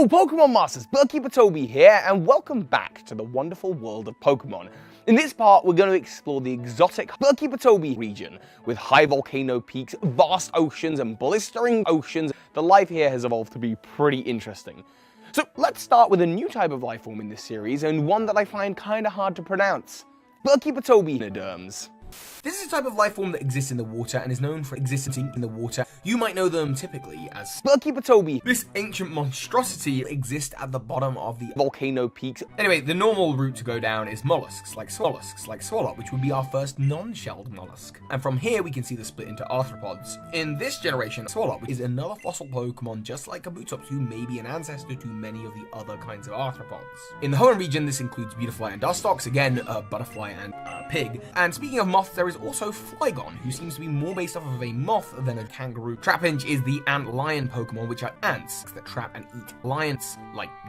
Hello Pokemon Masters, Birdkeeper Toby here, and welcome back to the wonderful world of Pokemon. In this part, we're going to explore the exotic Birdkeeper Toby region. With high volcano peaks, vast oceans, and blistering oceans, the life here has evolved to be pretty interesting. So let's start with a new type of life form in this series, and one that I find kinda hard to pronounce. Birdkeeper Toby Echinoderms. This is a type of life form that exists in the water and is known for existing in the water. You might know them typically as Birdkeeper Toby. This ancient monstrosity exists at the bottom of the volcano peaks. Anyway, the normal route to go down is mollusks, like Swallow, which would be our first non-shelled mollusk. And from here we can see the split into arthropods. In this generation, Swallow is another fossil Pokemon just like Kabutops, who may be an ancestor to many of the other kinds of arthropods. In the Hoenn region, this includes Beautifly and Dustox, again, a butterfly and a pig. And speaking of moths, there is also Flygon, who seems to be more based off of a moth than a kangaroo. Trapinch is the ant-lion Pokemon, which are ants that trap and eat lions,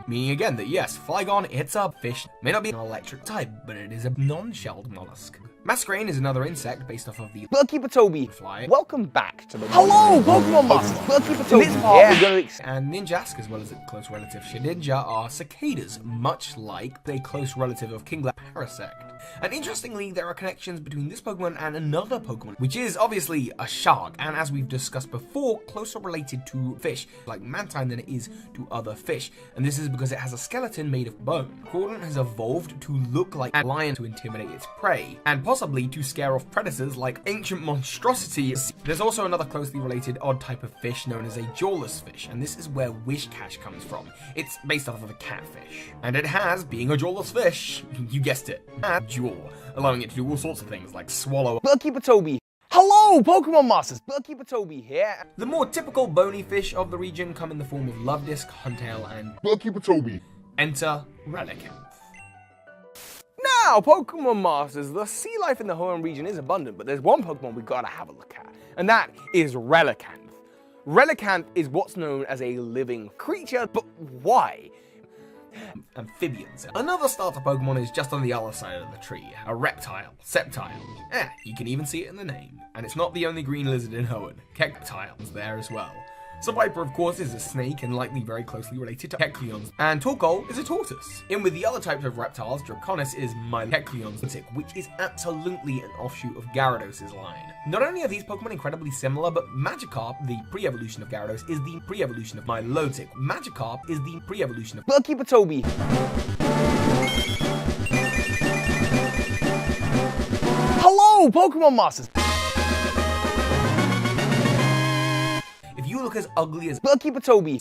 meaning again that yes, Flygon, it's a fish, may not be an electric type, but it is a non-shelled mollusk. Masquerain is another insect based off of the Birdkeeper Toby fly. Welcome back to the Hello Pokemon Masters, Birdkeeper Toby. In this part, we're going to and Ninjask, as well as its close relative Shedinja, are cicadas, much like a close relative of Kingler Parasect. And interestingly, there are connections between this Pokemon and another Pokemon, which is obviously a shark, and as we've discussed before, closer related to fish, like Mantine, than it is to other fish. And this is because it has a skeleton made of bone. Crawdon has evolved to look like a lion to intimidate its prey, and possibly to scare off predators like ancient monstrosities. There's also another closely related odd type of fish known as a jawless fish, and this is where Wishcash comes from. It's based off of a catfish, and it has, being a jawless fish, you guessed it, a jaw, allowing it to do all sorts of things like swallow. Birdkeeper Toby. Hello Pokemon Masters, Birdkeeper Toby here. The more typical bony fish of the region come in the form of Luvdisc, Huntail, and Birdkeeper Toby. Enter Relicanth. Now, Pokemon Masters, the sea life in the Hoenn region is abundant, but there's one Pokemon we gotta have a look at, and that is Relicanth. Relicanth is what's known as a living creature, but why? Amphibians. Another starter Pokemon is just on the other side of the tree, a reptile, Sceptile. You can even see it in the name. And it's not the only green lizard in Hoenn, Kectile's there as well. Seviper, of course, is a snake and likely very closely related to Kecleons, and Torkoal is a tortoise. In with the other types of reptiles, Draconis is Kecleon's, which is absolutely an offshoot of Gyarados' line. Not only are these Pokemon incredibly similar, but Magikarp, the pre-evolution of Gyarados, is the pre-evolution of Milotic. Magikarp is the pre-evolution of Birdkeeper Toby. Hello, Pokemon Masters! If you look as ugly as Birdkeeper Toby,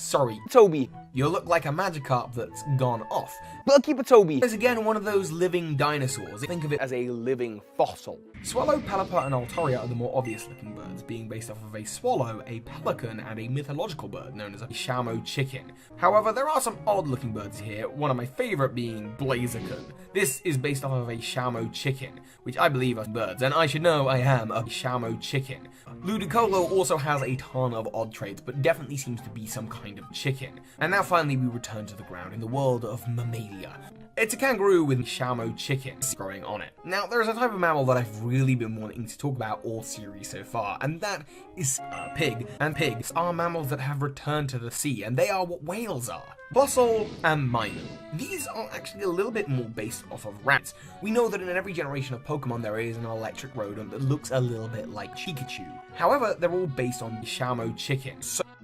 Toby, you'll look like a Magikarp that's gone off. Birdkeeper Toby is again one of those living dinosaurs. Think of it as a living fossil. Swallow, Pelipper, and Altaria are the more obvious looking birds, being based off of a swallow, a pelican, and a mythological bird known as a Shamo chicken. However, there are some odd looking birds here, one of my favourite being Blaziken. This is based off of a Shamo chicken, which I believe are birds, and I should know I am a Shamo chicken. Ludicolo also has a ton of odd traits, but definitely seems to be some kind of chicken. And now finally we return to the ground in the world of Mammalia. It's a kangaroo with Shamo chickens growing on it. Now, there's a type of mammal that I've really been wanting to talk about all series so far, and that is pig. And pigs are mammals that have returned to the sea, and they are what whales are. Bosal and Minun. These are actually a little bit more based off of rats. We know that in every generation of Pokemon there is an electric rodent that looks a little bit like Pikachu. However, they're all based on the Shamo chicken.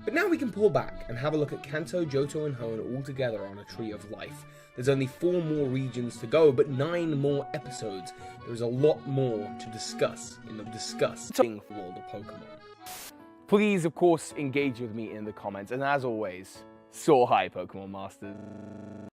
But now we can pull back and have a look at Kanto, Johto, and Hoenn all together on a Tree of Life. There's only 4 more regions to go, but 9 more episodes. There is a lot more to discuss in the disgusting world of Pokemon. Please, of course, engage with me in the comments, and as always, soar high, Pokemon Masters.